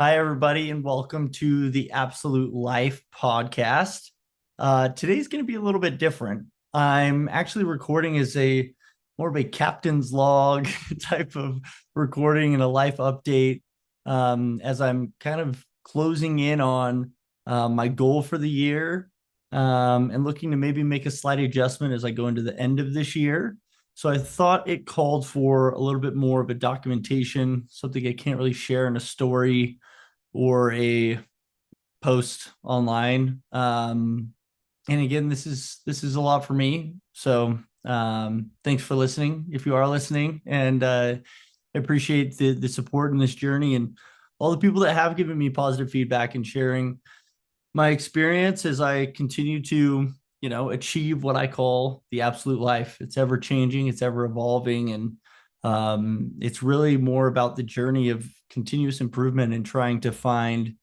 Hi, everybody, and welcome to the Absolute Life podcast. Today's going to be a little bit different. I'm actually recording as a more of a captain's log type of recording and a life update as I'm kind of closing in on my goal for the year and looking to maybe make a slight adjustment as I go into the end of this year. So I thought it called for a little bit more of a documentation, something I can't really share in a story or a post online. And again, this is a lot for me. So thanks for listening if you are listening. And I appreciate the support in this journey and all the people that have given me positive feedback and sharing my experience as I continue to, achieve what I call the absolute life. It's ever changing, it's ever evolving, and it's really more about the journey of continuous improvement and trying to find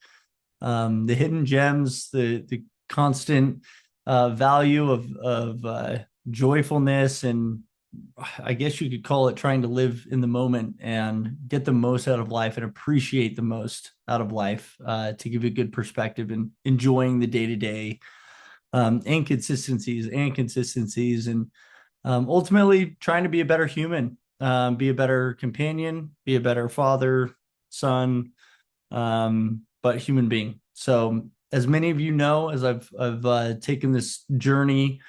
the hidden gems, the constant value of joyfulness, and I guess you could call it trying to live in the moment and get the most out of life and appreciate the most out of life to give you a good perspective and enjoying the day to day inconsistencies and ultimately trying to be a better human, be a better companion, be a better father, son, but human being. So, as many of you know, as I've taken this journey,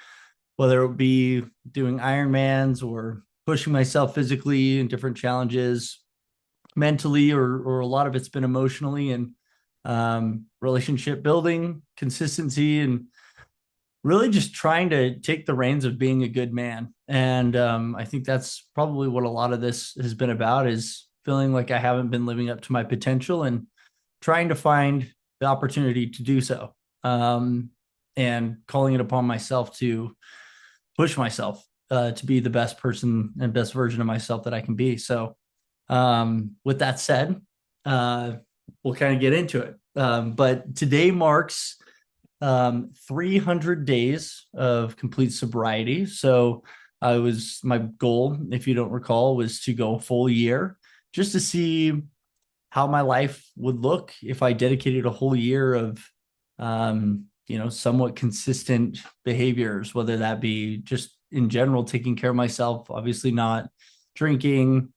whether it be doing Ironmans or pushing myself physically in different challenges, mentally, or a lot of it's been emotionally and relationship building, consistency, and really just trying to take the reins of being a good man. And I think that's probably what a lot of this has been about is feeling like I haven't been living up to my potential and trying to find the opportunity to do so. And calling it upon myself to push myself to be the best person and best version of myself that I can be. So, with that said, uh, we'll kind of get into it. But today marks 300 days of complete sobriety. So my goal, if you don't recall, was to go a full year just to see how my life would look if I dedicated a whole year of, somewhat consistent behaviors, whether that be just in general taking care of myself, obviously not drinking,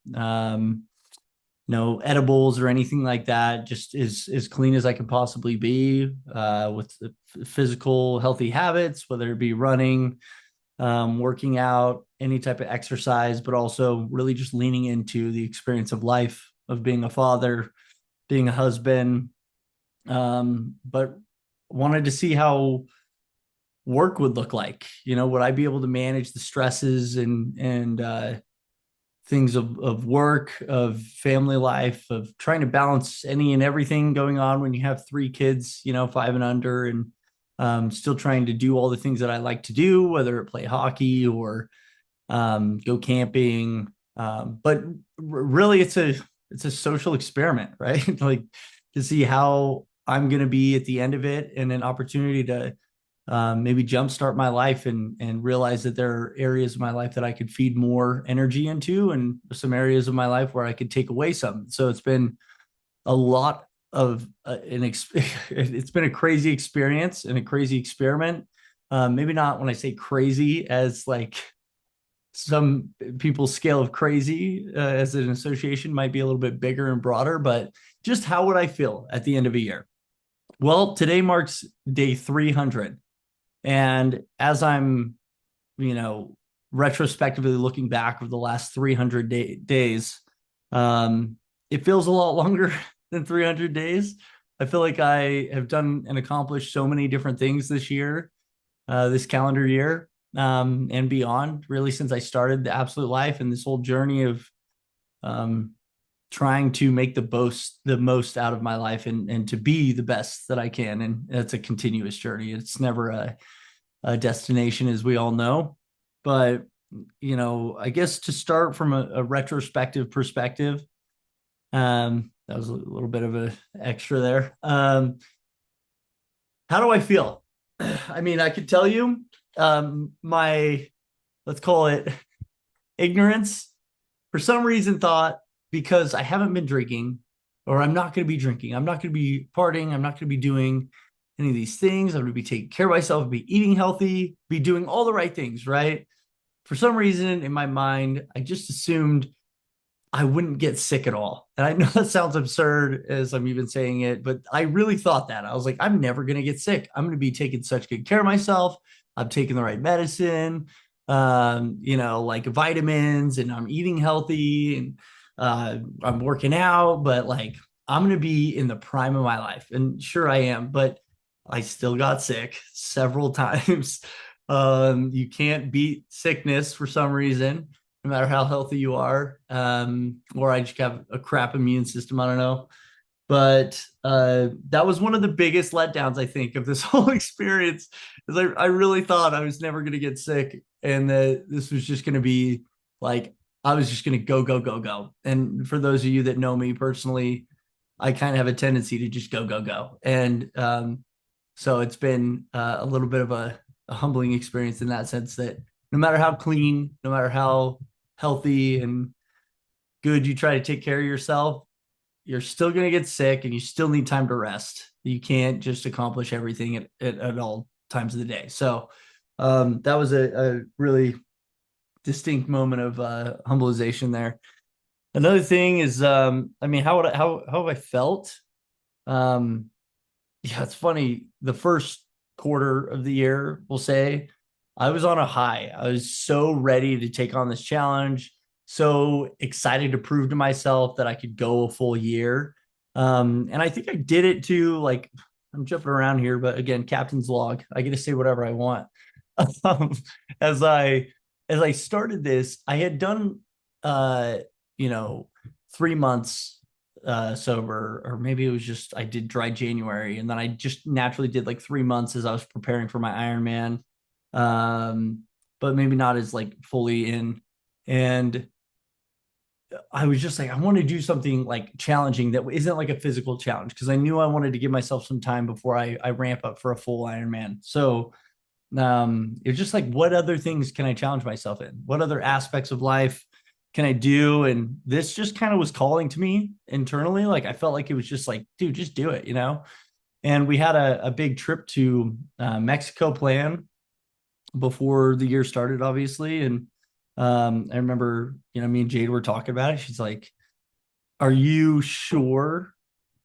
no edibles or anything like that, just as clean as I can possibly be with the physical healthy habits, whether it be running, working out, any type of exercise, but also really just leaning into the experience of life of being a father, being a husband, but wanted to see how work would look like. Would I be able to manage the stresses and things of work, of family life, of trying to balance any and everything going on when you have three kids, 5 and under, and still trying to do all the things that I like to do, whether it play hockey or go camping. But really, it's a social experiment, right? Like to see how I'm going to be at the end of it, and an opportunity to maybe jumpstart my life and realize that there are areas of my life that I could feed more energy into, and some areas of my life where I could take away some. So it's been a lot of it's been a crazy experience and a crazy experiment. Maybe not when I say crazy as like some people's scale of crazy as an association might be a little bit bigger and broader, but just how would I feel at the end of a year? Well, today marks day 300. And as I'm, you know, retrospectively looking back over the last 300 days, um, it feels a lot longer than 300 days. I feel like I have done and accomplished so many different things this year, this calendar year, and beyond, really, since I started the Absolute Life and this whole journey of um, trying to make the most out of my life and to be the best that I can. And it's a continuous journey. It's never a destination, as we all know. But, I guess to start from a retrospective perspective, that was a little bit of an extra there. How do I feel? I mean, I could tell you my, let's call it ignorance, for some reason thought because I haven't been drinking or I'm not going to be drinking. I'm not going to be partying. I'm not going to be doing any of these things. I'm going to be taking care of myself, be eating healthy, be doing all the right things, right? For some reason in my mind, I just assumed I wouldn't get sick at all. And I know that sounds absurd as I'm even saying it, but I really thought that. I was like, I'm never going to get sick. I'm going to be taking such good care of myself. I'm taking the right medicine, like vitamins, and I'm eating healthy, and I'm working out, but like I'm going to be in the prime of my life. And sure I am, but I still got sick several times. You can't beat sickness for some reason, no matter how healthy you are. Or I just have a crap immune system. I don't know. But that was one of the biggest letdowns, I think, of this whole experience. Is I really thought I was never going to get sick, and that this was just going to be like I was just going to go, go, go, go. And for those of you that know me personally, I kind of have a tendency to just go, go, go. And so it's been a little bit of a humbling experience in that sense, that no matter how clean, no matter how healthy and good you try to take care of yourself, you're still going to get sick, and you still need time to rest. You can't just accomplish everything at all times of the day. So that was a really distinct moment of humbleization there. Another thing is, I mean, how have I felt? Um, yeah, it's funny. The first quarter of the year, we'll say, I was on a high. I was so ready to take on this challenge, so excited to prove to myself that I could go a full year. And I think I did it too. Like, I'm jumping around here, but again, captain's log. I get to say whatever I want. Um, as I as I started this, I had done uh, you know, 3 months sober, or maybe it was just I did dry January, and then I just naturally did like 3 months as I was preparing for my Ironman, um, but maybe not as like fully in. And I was just like, I want to do something like challenging that isn't like a physical challenge, because I knew I wanted to give myself some time before I ramp up for a full Ironman. So it's just like, what other things can I challenge myself in? What other aspects of life can I do? And this just kind of was calling to me internally. Like I felt like it was just like, dude, just do it, you know? And we had a big trip to Mexico plan before the year started, obviously. And I remember, me and Jade were talking about it. She's like, are you sure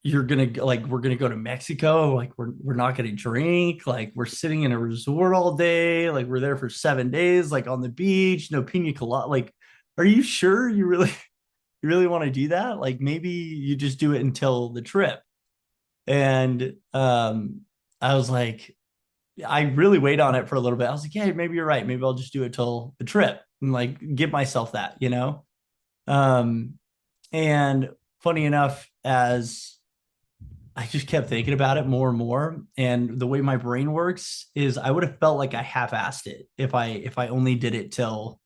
you're gonna like we're gonna go to Mexico? Like we're not gonna drink, like we're sitting in a resort all day, like we're there for 7 days, like on the beach, no pina colada. Like, are you sure you really want to do that? Like maybe you just do it until the trip. And I was like, I really weighed on it for a little bit. I was like, yeah, maybe you're right. Maybe I'll just do it till the trip and like give myself that. Um, and funny enough, as I just kept thinking about it more and more, and the way my brain works is I would have felt like I half-assed it if I only did it till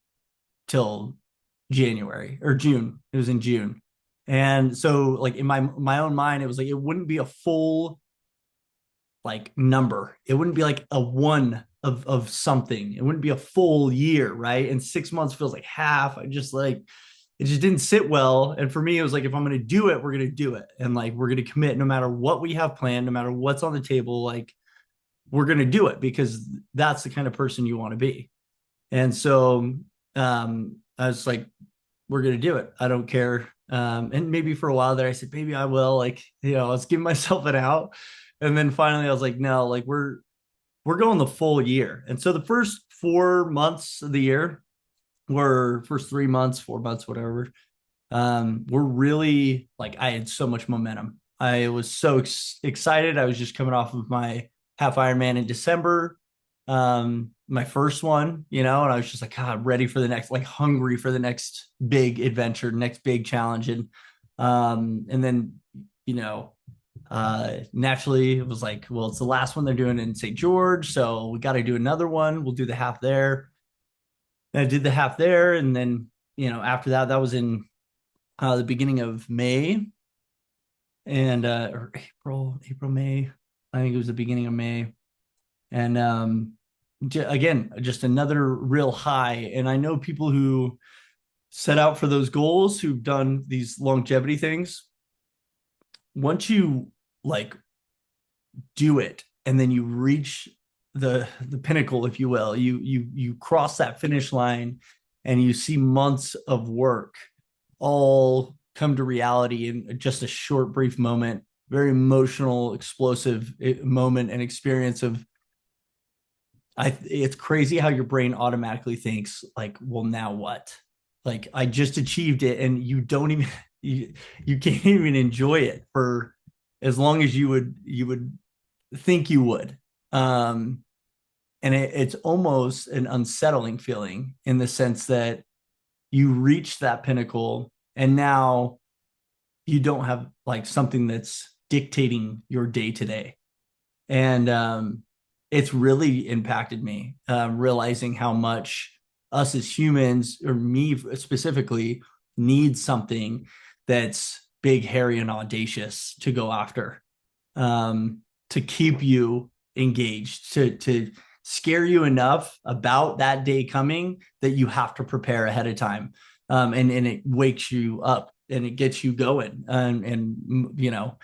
January or June. It was in June. And so like in my own mind, it was like it wouldn't be a full like number. It wouldn't be like a one of something. It wouldn't be a full year, right? And 6 months feels like half. I just like it just didn't sit well. And for me, it was like, if I'm going to do it, we're going to do it. And like, we're going to commit no matter what we have planned, no matter what's on the table, like, we're going to do it, because that's the kind of person you want to be. And so I was like, we're going to do it. I don't care. And maybe for a while there, I said, maybe I will, like, let's give myself an out. And then finally I was like, no, like we're going the full year. And so the first 4 months of the year, were first 3 months, 4 months, whatever, we're really like, I had so much momentum. I was so excited. I was just coming off of my half Ironman in December, my first one, and I was just like, God, ready for the next, like hungry for the next big adventure, next big challenge. And then, naturally it was like, well, it's the last one they're doing in St. George, so we got to do another one. We'll do the half there. And I did the half there, and then after that was in the beginning of May, and or April, May. I think it was the beginning of May, and again, just another real high. And I know people who set out for those goals, who've done these longevity things, once you like do it and then you reach the pinnacle, if you will, you cross that finish line and you see months of work all come to reality in just a short brief moment, very emotional, explosive moment and experience of it's crazy how your brain automatically thinks like, well, now what? Like I just achieved it and you don't even you can't even enjoy it for as long as you would think you would. Um, and it's almost an unsettling feeling in the sense that you reach that pinnacle and now you don't have like something that's dictating your day to day. And it's really impacted me, realizing how much us as humans, or me specifically, need something that's big, hairy, and audacious to go after, to keep you engaged, to scare you enough about that day coming that you have to prepare ahead of time. And it wakes you up and it gets you going. And you know,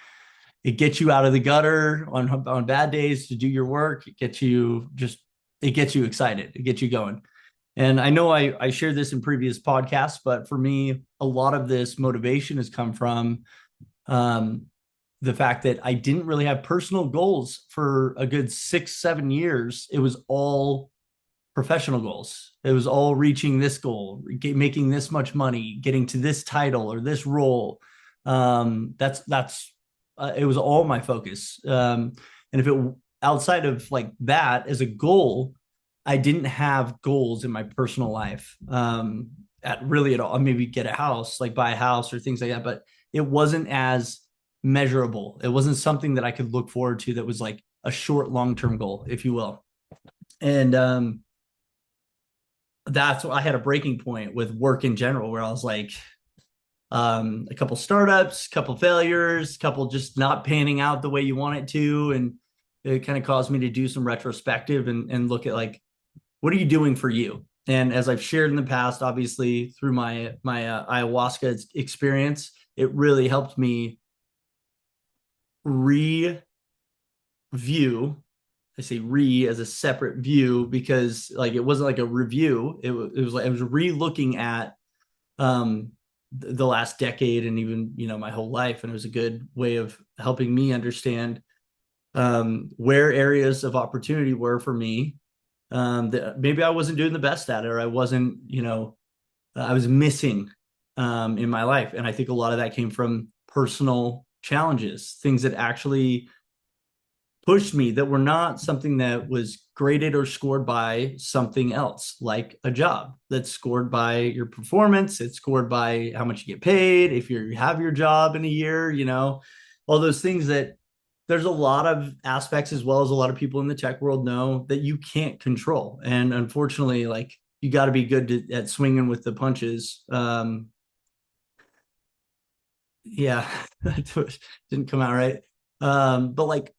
it gets you out of the gutter on bad days to do your work. It gets you excited. It gets you going. And I know I shared this in previous podcasts, but for me, a lot of this motivation has come from um, the fact that I didn't really have personal goals for a good 6, 7 years. It was all professional goals. It was all reaching this goal, making this much money, getting to this title or this role. That's it was all my focus. And if it outside of like that as a goal, I didn't have goals in my personal life at really at all. Maybe get a house, like buy a house or things like that, but it wasn't as measurable. It wasn't something that I could look forward to that was like a short, long-term goal, if you will. And that's what I had a breaking point with work in general, where I was like, a couple startups, couple failures, couple just not panning out the way you want it to. And it kind of caused me to do some retrospective and look at like, what are you doing for you? And as I've shared in the past, obviously through my ayahuasca experience, it really helped me review. I say re as a separate view because like it wasn't like a review. It was like I was re-looking at um the last decade and even my whole life, and it was a good way of helping me understand where areas of opportunity were for me, that maybe I wasn't doing the best at it, or I wasn't, I was missing in my life. And I think a lot of that came from personal challenges, things that actually pushed me that were not something that was graded or scored by something else, like a job that's scored by your performance. It's scored by how much you get paid. If you have your job in a year, all those things that there's a lot of aspects, as well as a lot of people in the tech world know, that you can't control. And unfortunately, like you got to be good at swinging with the punches. Yeah, that didn't come out right. But like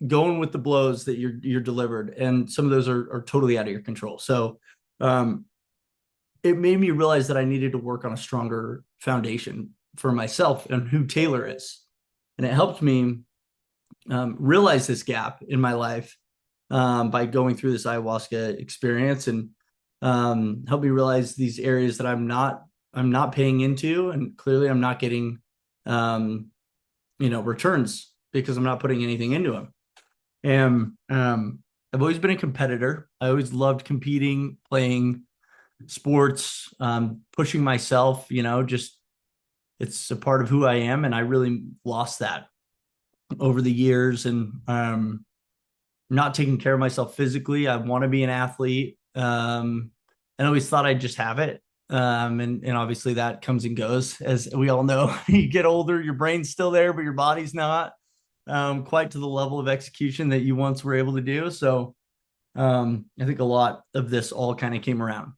going with the blows that you're delivered, and some of those are totally out of your control. So um, it made me realize that I needed to work on a stronger foundation for myself and who Taylor is, and it helped me realize this gap in my life by going through this ayahuasca experience, and helped me realize these areas that I'm not paying into, and clearly I'm not getting returns because I'm not putting anything into them. And I've always been a competitor. I always loved competing, playing sports, pushing myself, just it's a part of who I am. And I really lost that over the years, and not taking care of myself physically. I want to be an athlete. And I always thought I'd just have it. And obviously that comes and goes, as we all know. You get older, your brain's still there, but your body's not quite to the level of execution that you once were able to do. So I think a lot of this all kind of came around.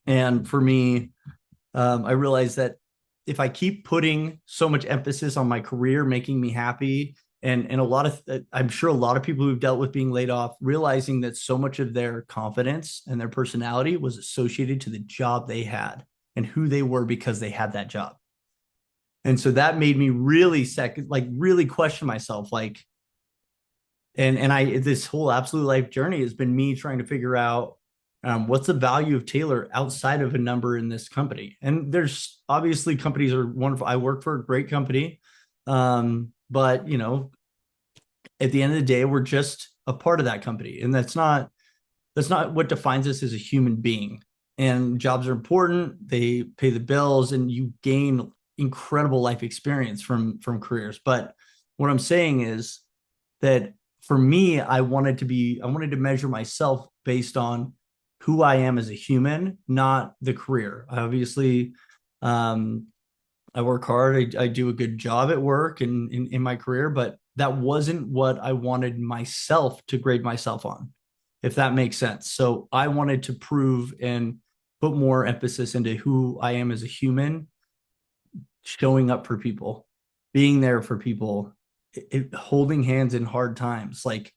And for me, I realized that if I keep putting so much emphasis on my career making me happy, and a lot of, I'm sure a lot of people who've dealt with being laid off, realizing that so much of their confidence and their personality was associated to the job they had and who they were because they had that job. And so that made me really really question myself, like, and I this whole absolute life journey has been me trying to figure out what's the value of Taylor outside of a number in this company. And there's obviously companies are wonderful. I work for a great company, but at the end of the day, we're just a part of that company, and that's not what defines us as a human being. And jobs are important; they pay the bills, and you gain incredible life experience from careers. But what I'm saying is that for me, I wanted to measure myself based on who I am as a human, not the career. I obviously, um, I work hard. I do a good job at work and in my career, but that wasn't what I wanted myself to grade myself on, if that makes sense. So I wanted to prove and put more emphasis into who I am as a human, showing up for people, being there for people, holding hands in hard times, like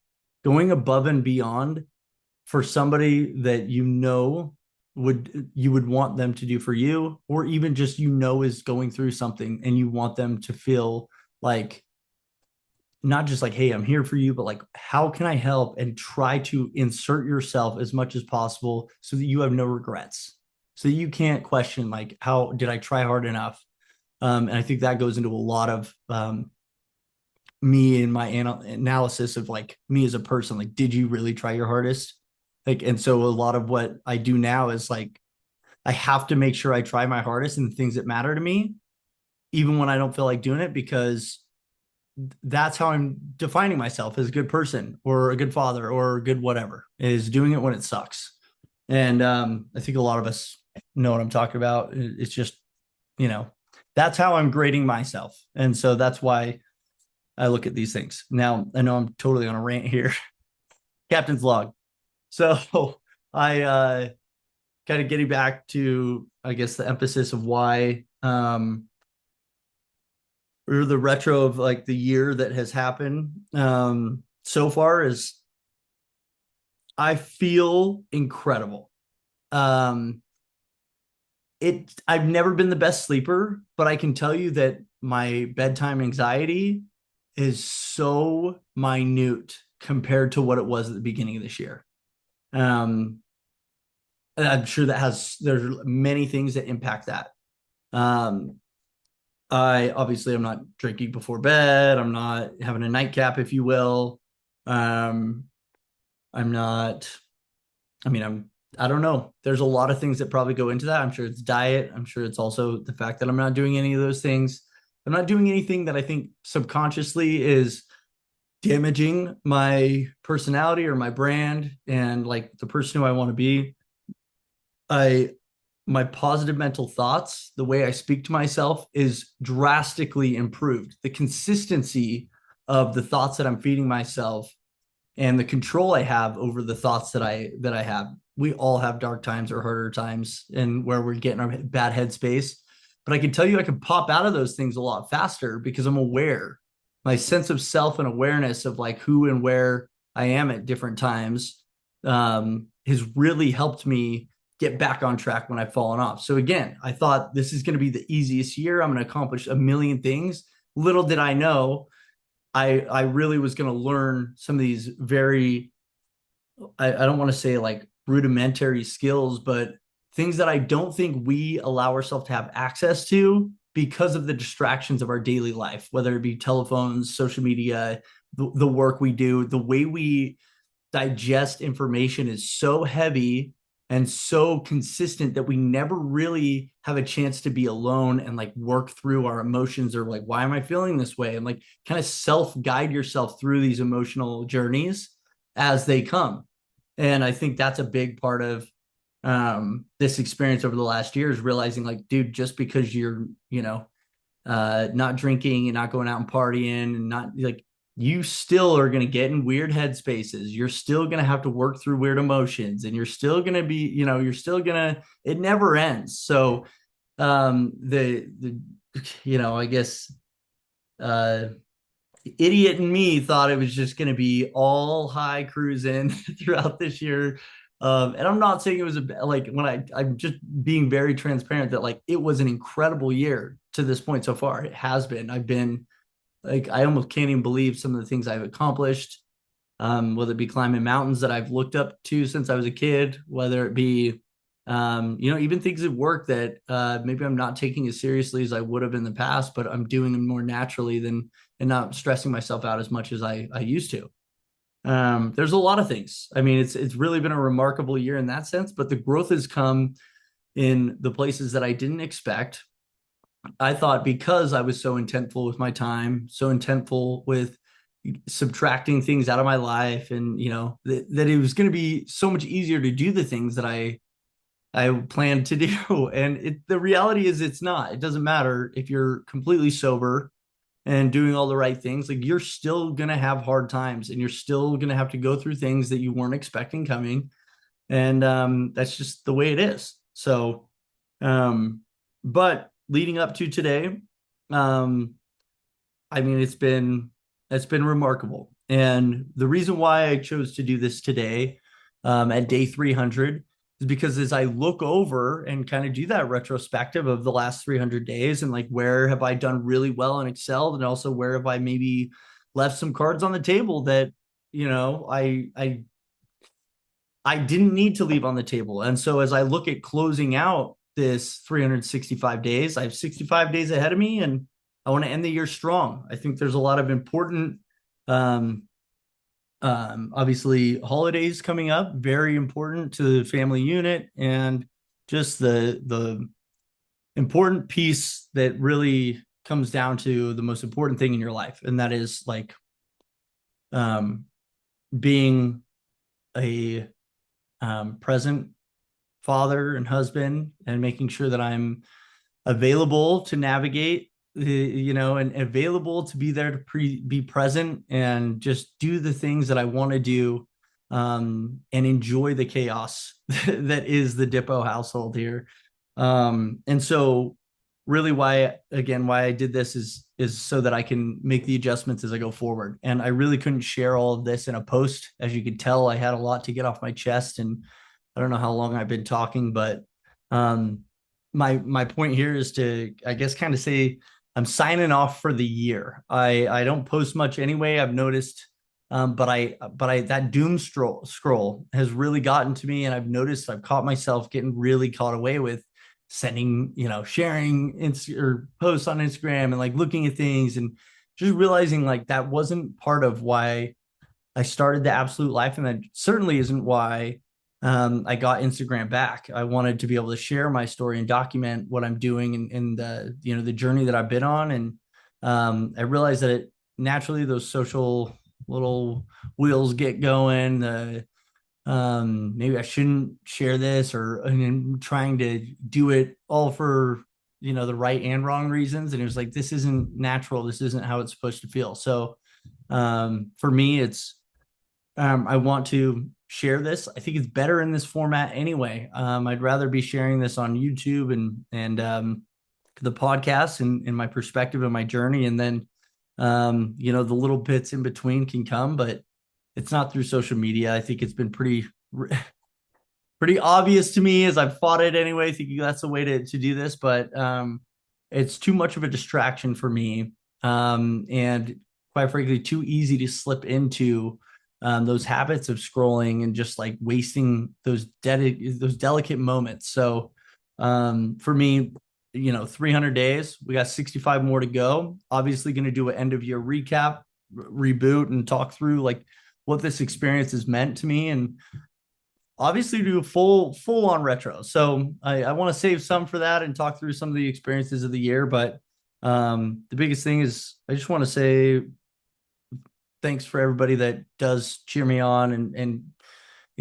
going above and beyond for somebody that you would want them to do for you, or even just is going through something and you want them to feel like not just like, hey, I'm here for you, but like, how can I help, and try to insert yourself as much as possible so that you have no regrets, so that you can't question like, how did I try hard enough? And I think that goes into a lot of me and my analysis of like me as a person. Like, did you really try your hardest? Like, and so a lot of what I do now is like, I have to make sure I try my hardest in the things that matter to me, even when I don't feel like doing it, because that's how I'm defining myself as a good person or a good father or a good whatever, is doing it when it sucks. And I think a lot of us know what I'm talking about. It's just, you know, that's how I'm grading myself. And so that's why I look at these things. Now, I know I'm totally on a rant here. Captain's log. So I kind of getting back to, I guess, the emphasis of why or the retro of like the year that has happened so far is I feel incredible. Um, I've never been the best sleeper, but I can tell you that my bedtime anxiety is so minute compared to what it was at the beginning of this year. Um, and I'm sure there's many things that impact that. Um, I'm not drinking before bed. I'm not having a nightcap, if you will. Um, I'm not, I don't know. There's a lot of things that probably go into that. I'm sure it's diet. I'm sure it's also the fact that I'm not doing any of those things. I'm not doing anything that I think subconsciously is damaging my personality or my brand and like the person who I want to be. I My positive mental thoughts, the way I speak to myself is drastically improved. The consistency of the thoughts that I'm feeding myself and the control I have over the thoughts that I have. We all have dark times or harder times and where we're getting our bad headspace. But I can tell you I can pop out of those things a lot faster because I'm aware. My sense of self and awareness of like who and where I am at different times has really helped me get back on track when I've fallen off. So again, I thought this is going to be the easiest year. I'm going to accomplish a million things. Little did I know, I really was going to learn some of these very, I don't want to say like rudimentary skills, but things that I don't think we allow ourselves to have access to because of the distractions of our daily life, whether it be telephones, social media, the work we do, the way we digest information is so heavy and so consistent that we never really have a chance to be alone and like work through our emotions, or like, why am I feeling this way? And like kind of self guide yourself through these emotional journeys as they come. And I think that's a big part of this experience over the last year, is realizing like, dude, just because you're, not drinking and not going out and partying and not like, you still are going to get in weird headspaces. You're still going to have to work through weird emotions, and you're still going to be, it never ends. So, I guess, uh, idiot in me thought it was just going to be all high cruising throughout this year. And I'm not saying it was like I'm just being very transparent that like it was an incredible year. to this point so far. It has been. I've been like, I almost can't even believe some of the things I've accomplished, whether it be climbing mountains that I've looked up to since I was a kid, whether it be, even things at work that maybe I'm not taking as seriously as I would have in the past, but I'm doing them more naturally than and not stressing myself out as much as I used to. There's a lot of things. I mean, it's really been a remarkable year in that sense, but the growth has come in the places that I didn't expect. I thought because I was so intentful with my time, so intentful with subtracting things out of my life, and that it was going to be so much easier to do the things that I planned to do. And the reality is, it's not. It doesn't matter if you're completely sober and doing all the right things. Like, you're still going to have hard times, and you're still going to have to go through things that you weren't expecting coming. And that's just the way it is. So, but leading up to today, um, I mean, it's been remarkable. And the reason why I chose to do this today, at day 300, is because as I look over and kind of do that retrospective of the last 300 days, and like, where have I done really well and excelled, and also where have I maybe left some cards on the table that I didn't need to leave on the table. And so as I look at closing out this 365 days, I have 65 days ahead of me, and I want to end the year strong. I think there's a lot of important, um, obviously, holidays coming up, very important to the family unit, and just the important piece that really comes down to the most important thing in your life, and that is like, um, being a present father and husband, and making sure that I'm available to navigate and available to be there to be present and just do the things that I want to do, and enjoy the chaos that is the Dippo household here. And so really, why I did this is so that I can make the adjustments as I go forward. And I really couldn't share all of this in a post. As you could tell, I had a lot to get off my chest, and I don't know how long I've been talking, but um, my point here is to, I guess, kind of say I'm signing off for the year. I don't post much anyway, I've noticed, but I that doom scroll has really gotten to me, and I've caught myself getting really caught away with sending, sharing or posts on Instagram, and like looking at things, and just realizing like that wasn't part of why I started the Absolute Life, and that certainly isn't why I got Instagram back. I wanted to be able to share my story and document what I'm doing, and the journey that I've been on. And I realized that naturally those social little wheels get going. Maybe I shouldn't share this, or I'm trying to do it all for the right and wrong reasons. And it was like, this isn't natural. This isn't how it's supposed to feel. So for me, it's I want to share this. I think it's better in this format anyway. I'd rather be sharing this on YouTube and the podcast, and my perspective and my journey, and then the little bits in between can come, but it's not through social media. I think it's been pretty obvious to me as I've fought it anyway, thinking that's the way to do this, but it's too much of a distraction for me, and quite frankly, too easy to slip into those habits of scrolling and just like wasting those delicate moments. So for me, 300 days, we got 65 more to go. Obviously, going to do an end of year recap, reboot, and talk through like what this experience has meant to me, and obviously do a full on retro. So I want to save some for that and talk through some of the experiences of the year. But the biggest thing is, I just want to say thanks for everybody that does cheer me on, and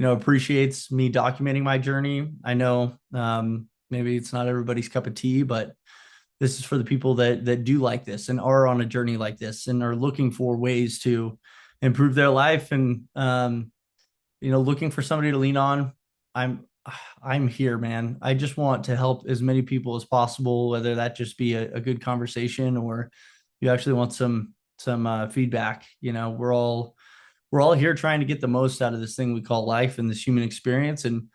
appreciates me documenting my journey. I know maybe it's not everybody's cup of tea, but this is for the people that do like this and are on a journey like this and are looking for ways to improve their life, and looking for somebody to lean on. I'm here, man. I just want to help as many people as possible, whether that just be a good conversation, or you actually want some feedback. We're all here trying to get the most out of this thing we call life and this human experience. And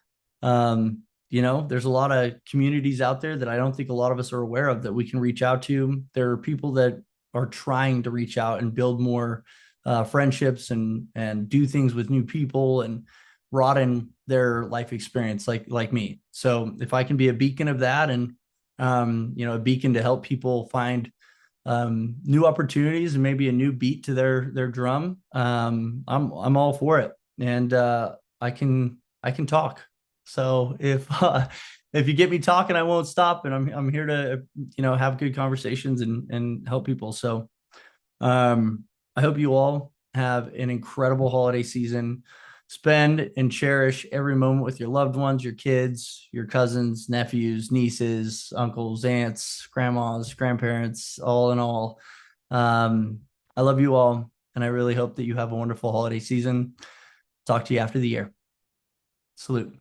there's a lot of communities out there that I don't think a lot of us are aware of that we can reach out to. There are people that are trying to reach out and build more friendships and do things with new people and broaden their life experience, like me. So if I can be a beacon of that, and a beacon to help people find new opportunities and maybe a new beat to their drum, I'm all for it. And I can talk. So if you get me talking, I won't stop, and I'm here to have good conversations and help people. So I hope you all have an incredible holiday season. Spend and cherish every moment with your loved ones, your kids, your cousins, nephews, nieces, uncles, aunts, grandmas, grandparents, all in all. Um, I love you all, and I really hope that you have a wonderful holiday season. Talk to you after the year. Salute.